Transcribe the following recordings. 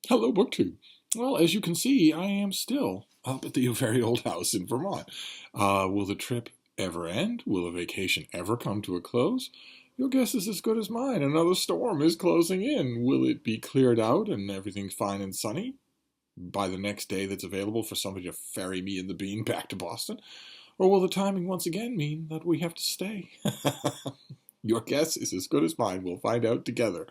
Hello, BookTube. Well, as you can see, I am still up at the very old house in Vermont. Will the trip ever end? Will the vacation ever come to a close? Your guess is as good as mine. Another storm is closing in. Will it be cleared out and everything fine and sunny by the next day that's available for somebody to ferry me and the bean back to Boston? Or will the timing once again mean that we have to stay? Your guess is as good as mine. We'll find out together.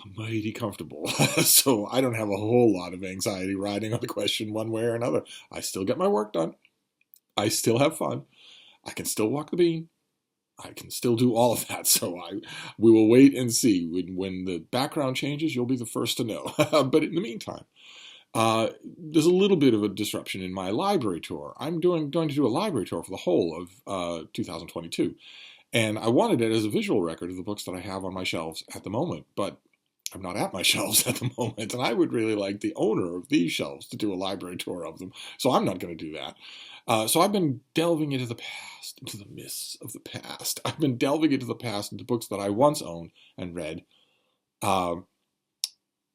I'm mighty comfortable, so I don't have a whole lot of anxiety riding on the question one way or another. I still get my work done. I still have fun. I can still walk the bean. I can still do all of that, so we will wait and see. When the background changes, you'll be the first to know. But in the meantime, there's a little bit of a disruption in my library tour. I'm going to do a library tour for the whole of 2022. And I wanted it as a visual record of the books that I have on my shelves at the moment, but I'm not at my shelves at the moment, and I would really like the owner of these shelves to do a library tour of them, so I'm not going to do that. So I've been delving into the past, into the mists of the past. I've been delving into the past, into books that I once owned and read, but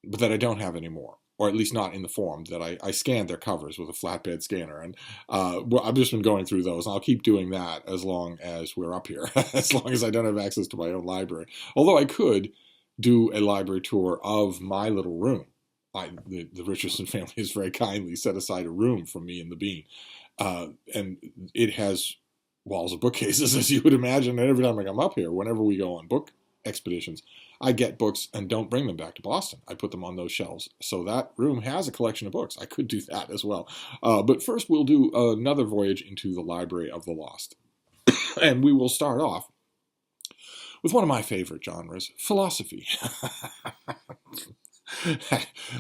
that I don't have anymore, or at least not in the form that I scanned their covers with a flatbed scanner. And I've just been going through those, and I'll keep doing that as long as we're up here, as long as I don't have access to my own library. Although I could do a library tour of my little room. The Richardson family has very kindly set aside a room for me and the bean. And it has walls of bookcases, as you would imagine. And every time I come up here, whenever we go on book expeditions, I get books and don't bring them back to Boston. I put them on those shelves. So that room has a collection of books. I could do that as well. But first we'll do another voyage into the Library of the Lost. And we will start off with one of my favorite genres, philosophy.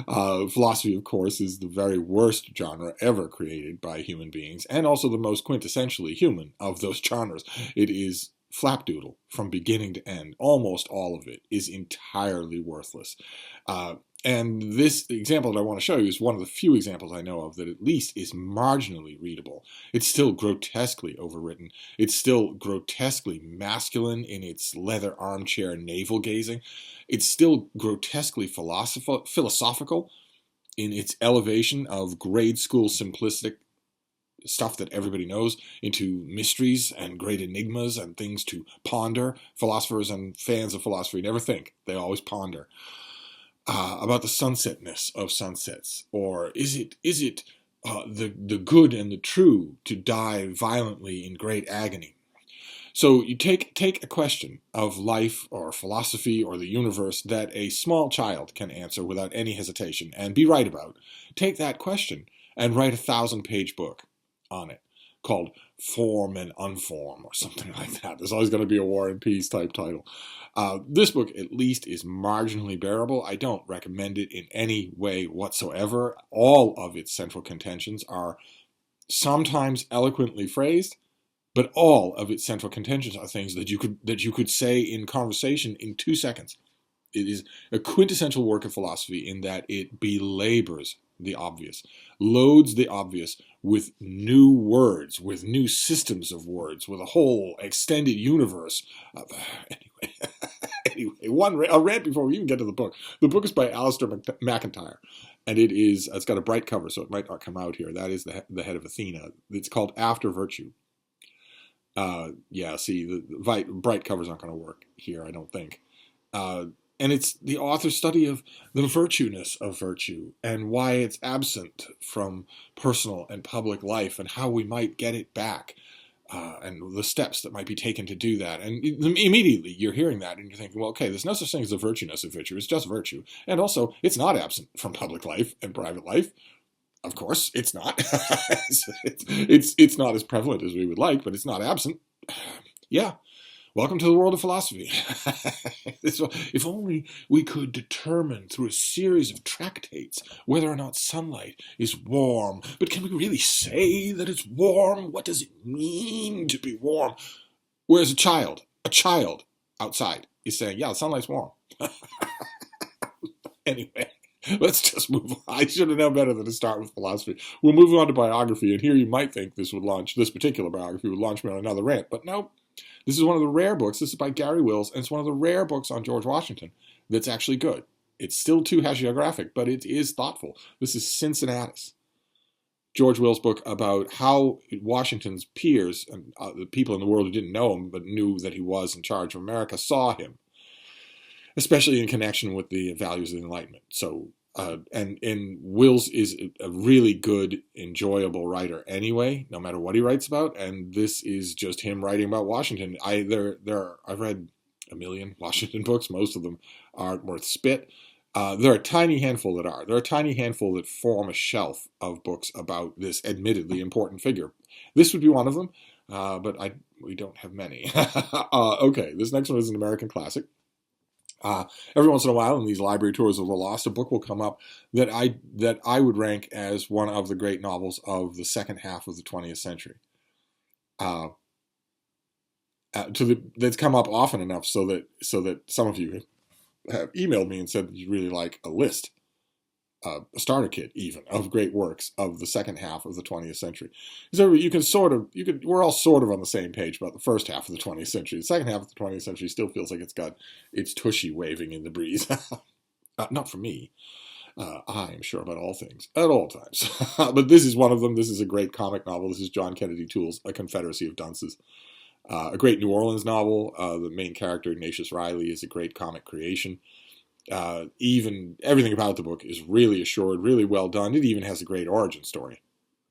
Philosophy, of course, is the very worst genre ever created by human beings, and also the most quintessentially human of those genres. It is flapdoodle from beginning to end. Almost all of it is entirely worthless. And this example that I want to show you is one of the few examples I know of that at least is marginally readable. It's still grotesquely overwritten. It's still grotesquely masculine in its leather armchair navel-gazing. It's still grotesquely philosophical in its elevation of grade school simplistic stuff that everybody knows into mysteries and great enigmas and things to ponder. Philosophers and fans of philosophy never think. They always ponder. About the sunsetness of sunsets, or is it the good and the true to die violently in great agony? So you take a question of life or philosophy or the universe that a small child can answer without any hesitation and be right about. Take that question and write a 1,000-page book on it called Form and Unform or something like that. There's always going to be a War and Peace type title. This book at least is marginally bearable. I don't recommend it in any way whatsoever. All of its central contentions are sometimes eloquently phrased, but all of its central contentions are things that you could say in conversation in 2 seconds. It is a quintessential work of philosophy in that it belabors the obvious, loads the obvious with new words, with new systems of words, with a whole extended universe. Anyway, a rant before we even get to the book. The book is by Alistair MacIntyre, and it's got a bright cover, so it might not come out here. That is the head of Athena. It's called After Virtue. See, the bright covers aren't going to work here, I don't think. And it's the author's study of the virtueness of virtue and why it's absent from personal and public life and how we might get it back, and the steps that might be taken to do that. And immediately you're hearing that and you're thinking, well, okay, there's no such thing as the virtueness of virtue. It's just virtue. And also, it's not absent from public life and private life. Of course, it's not. it's not as prevalent as we would like, but it's not absent. Yeah. Welcome to the world of philosophy. If only we could determine through a series of tractates whether or not sunlight is warm. But can we really say that it's warm? What does it mean to be warm? Whereas a child outside is saying, yeah, the sunlight's warm. Anyway, let's just move on. I should have known better than to start with philosophy. We'll move on to biography, and here you might think this particular biography would launch me on another rant, but no. This is one of the rare books. This is by Gary Wills, and it's one of the rare books on George Washington that's actually good. It's still too hagiographic, but it is thoughtful. This is Cincinnatus, George Will's book about how Washington's peers and the people in the world who didn't know him but knew that he was in charge of America saw him, especially in connection with the values of the Enlightenment. So, and Wills is a really good, enjoyable writer anyway, no matter what he writes about. And this is just him writing about Washington. I've read a million Washington books. Most of them aren't worth spit. There are a tiny handful that are. There are a tiny handful that form a shelf of books about this admittedly important figure. This would be one of them, but we don't have many. Okay, this next one is an American classic. Every once in a while, in these library tours of the lost, a book will come up that I would rank as one of the great novels of the second half of the 20th century. That's come up often enough so that some of you have emailed me and said that you really like a list, a starter kit even, of great works of the second half of the 20th century. So we're all sort of on the same page about the first half of the 20th century. The second half of the 20th century still feels like it's got its tushy waving in the breeze. Not for me. I am sure about all things at all times. But this is one of them. This is a great comic novel. This is John Kennedy Toole's A Confederacy of Dunces. A great New Orleans novel. The main character, Ignatius Riley, is a great comic creation. Even everything about the book is really assured, really well done. It even has a great origin story.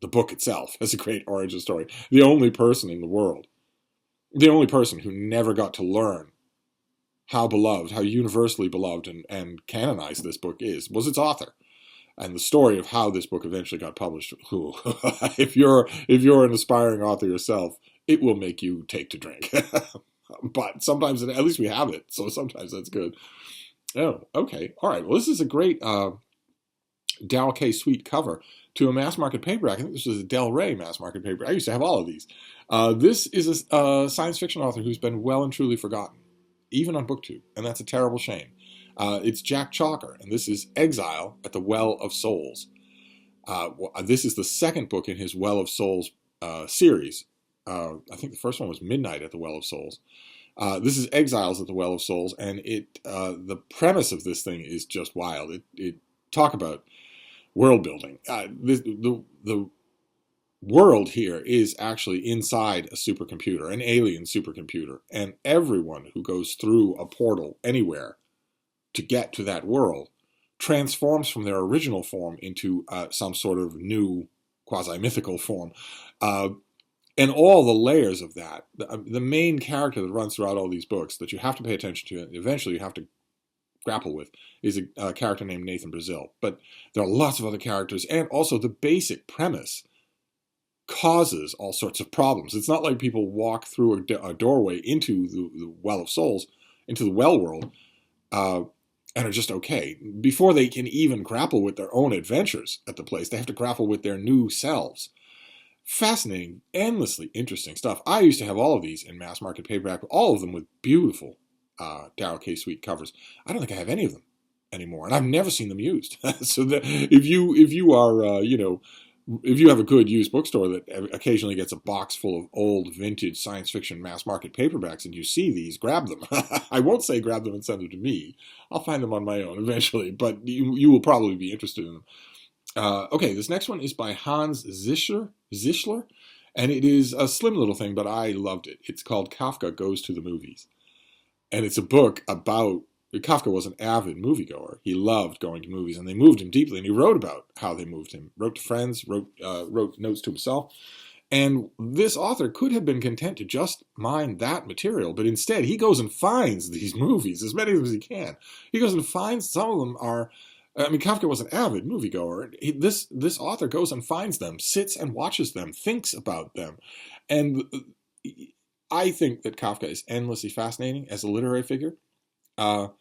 The book itself has a great origin story. The only person in the world, the only person who never got to learn how beloved, how universally beloved and canonized this book was its author. And the story of how this book eventually got published, if you're an aspiring author yourself, it will make you take to drink. But sometimes, at least we have it, so sometimes that's good. Oh, okay. All right. Well, this is a great Dow K Sweet cover to a mass market paperback. I think this was a Del Rey mass market paper. I used to have all of these. This is a science fiction author who's been well and truly forgotten, even on BookTube, and that's a terrible shame. It's Jack Chalker, and this is Exile at the Well of Souls. This is the second book in his Well of Souls series. I think the first one was Midnight at the Well of Souls. This is Exiles at the Well of Souls, and the premise of this thing is just wild. It talk about world building. The world here is actually inside a supercomputer, an alien supercomputer, and everyone who goes through a portal anywhere to get to that world transforms from their original form into some sort of new quasi-mythical form. And all the layers of that, the main character that runs throughout all these books that you have to pay attention to and eventually you have to grapple with is a character named Nathan Brazil. But there are lots of other characters, and also the basic premise causes all sorts of problems. It's not like people walk through a doorway into the Well of Souls, into the Well world, and are just okay. Before they can even grapple with their own adventures at the place, they have to grapple with their new selves. Fascinating, endlessly interesting stuff. I used to have all of these in mass market paperback, all of them with beautiful Darryl K. Sweet covers. I don't think I have any of them anymore, and I've never seen them used. So if you are, if you have a good used bookstore that occasionally gets a box full of old vintage science fiction mass market paperbacks and you see these, grab them. I won't say grab them and send them to me. I'll find them on my own eventually, but you will probably be interested in them. Okay, this next one is by Hans Zischler, and it is a slim little thing, but I loved it. It's called Kafka Goes to the Movies. And it's a book about, Kafka was an avid moviegoer. He loved going to movies, and they moved him deeply, and he wrote about how they moved him. Wrote to friends, wrote notes to himself. And this author could have been content to just mine that material, but instead he goes and finds these movies, as many of them as he can. He goes and finds, some of them are, Kafka was an avid moviegoer. This author goes and finds them, sits and watches them, thinks about them. And I think that Kafka is endlessly fascinating as a literary figure. But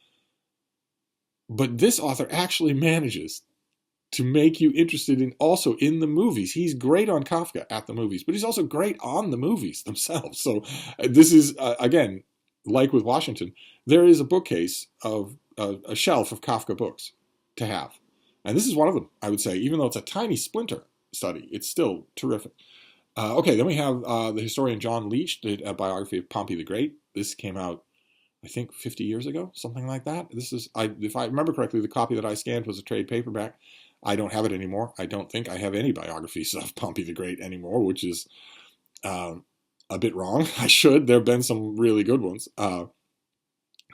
this author actually manages to make you interested also in the movies. He's great on Kafka at the movies, but he's also great on the movies themselves. So this is, again, like with Washington, there is a bookcase of a shelf of Kafka books to have. And this is one of them, I would say. Even though it's a tiny splinter study, it's still terrific. Okay, then we have the historian John Leach did a biography of Pompey the Great. This came out I think 50 years ago, something like that. If I remember correctly, the copy that I scanned was a trade paperback. I don't have it anymore. I don't think I have any biographies of Pompey the Great anymore, which is a bit wrong. I should. There have been some really good ones.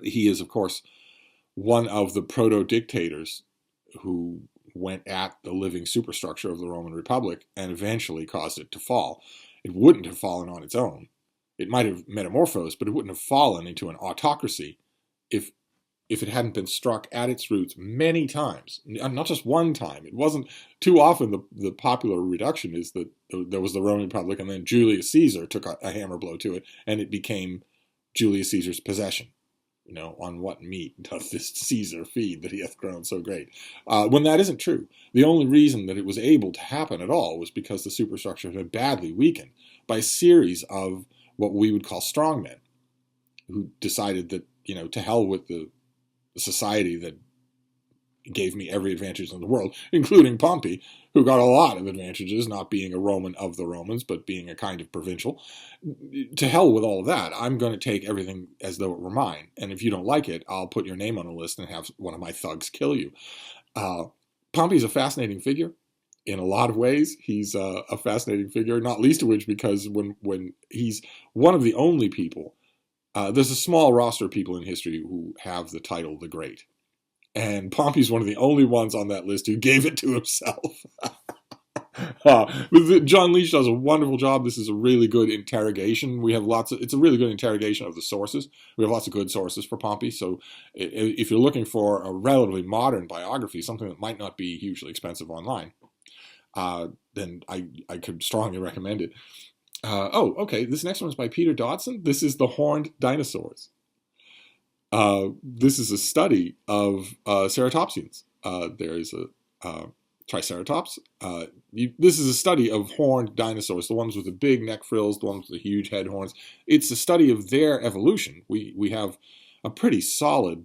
He is, of course, one of the proto-dictators who went at the living superstructure of the Roman Republic and eventually caused it to fall. It wouldn't have fallen on its own. It might have metamorphosed, but it wouldn't have fallen into an autocracy if it hadn't been struck at its roots many times, not just one time. It wasn't too often. The popular reduction is that there was the Roman Republic, and then Julius Caesar took a hammer blow to it, and it became Julius Caesar's possession. On what meat doth this Caesar feed that he hath grown so great? When that isn't true. The only reason that it was able to happen at all was because the superstructure had been badly weakened by a series of what we would call strongmen, who decided that, to hell with the society that gave me every advantage in the world, including Pompey, who got a lot of advantages, not being a Roman of the Romans, but being a kind of provincial. To hell with all of that. I'm going to take everything as though it were mine. And if you don't like it, I'll put your name on a list and have one of my thugs kill you. Pompey's a fascinating figure. In a lot of ways, he's a fascinating figure, not least of which because when he's one of the only people, there's a small roster of people in history who have the title the Great. And Pompey's one of the only ones on that list who gave it to himself. John Leach does a wonderful job. This is a really good interrogation. It's a really good interrogation of the sources. We have lots of good sources for Pompey. So if you're looking for a relatively modern biography, something that might not be hugely expensive online, then I could strongly recommend it. Okay. This next one is by Peter Dodson. This is The Horned Dinosaurs. This is a study of ceratopsians. There's a Triceratops. This is a study of horned dinosaurs, the ones with the big neck frills, the ones with the huge head horns. It's a study of their evolution. We have a pretty solid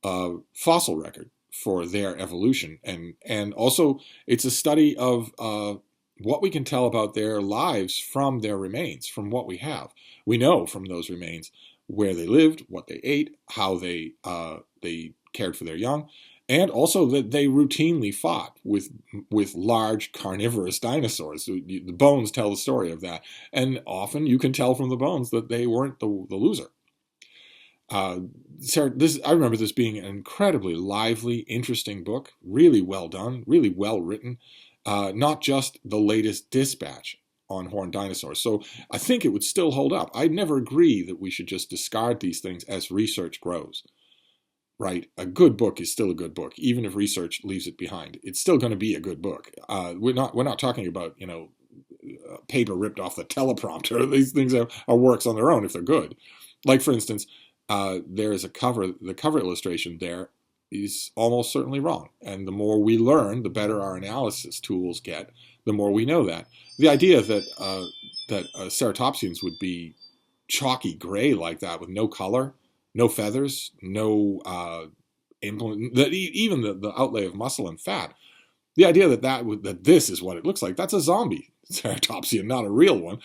fossil record for their evolution, and also it's a study of what we can tell about their lives from their remains, from what we have. We know from those remains where they lived, what they ate, how they cared for their young, and also that they routinely fought with large carnivorous dinosaurs. The bones tell the story of that, and often you can tell from the bones that they weren't the loser. I remember this being an incredibly lively, interesting book, really well done, really well written, not just the latest dispatch on horned dinosaurs. So I think it would still hold up. I never agree that we should just discard these things as research grows. Right? A good book is still a good book, even if research leaves it behind. It's still going to be a good book. We're not talking about, paper ripped off the teleprompter. These things are works on their own if they're good. Like, for instance, there is the cover illustration there is almost certainly wrong. And the more we learn, the better our analysis tools get, the more we know that. The idea that ceratopsians would be chalky gray like that with no color, no feathers, no implement, even the outlay of muscle and fat. The idea that this is what it looks like, that's a zombie ceratopsian, not a real one.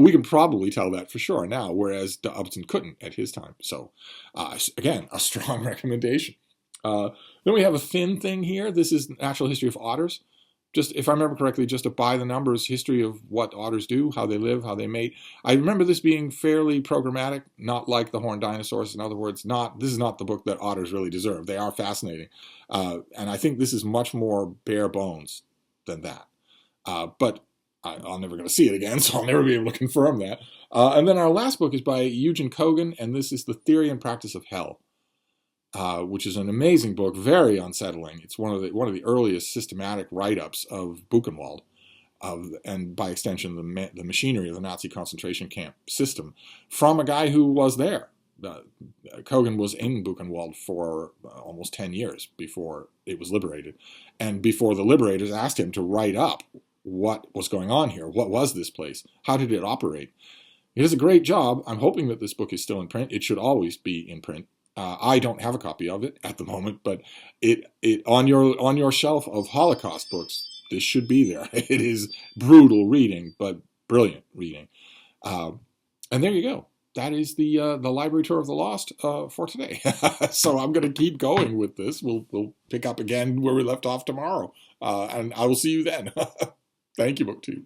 We can probably tell that for sure now, whereas Upton couldn't at his time. So, again, a strong recommendation. Then we have a thin thing here. This is Natural History of Otters. Just, if I remember correctly, just a by-the-numbers history of what otters do, how they live, how they mate. I remember this being fairly programmatic, not like the Horned Dinosaurs. In other words, this is not the book that otters really deserve. They are fascinating. And I think this is much more bare bones than that. But I'm never going to see it again, so I'll never be able to confirm that. And then our last book is by Eugen Kogan, and this is The Theory and Practice of Hell. Which is an amazing book, very unsettling. It's one of the earliest systematic write-ups of Buchenwald, and by extension the machinery of the Nazi concentration camp system, from a guy who was there. Kogan was in Buchenwald for almost 10 years before it was liberated, and before the liberators asked him to write up what was going on here. What was this place? How did it operate? He does a great job. I'm hoping that this book is still in print. It should always be in print. I don't have a copy of it at the moment, but it on your shelf of Holocaust books, this should be there. It is brutal reading, but brilliant reading. And there you go. that is the library tour of the lost for today. So I'm going to keep going with this. We'll pick up again where we left off tomorrow, and I will see you then. Thank you, BookTube.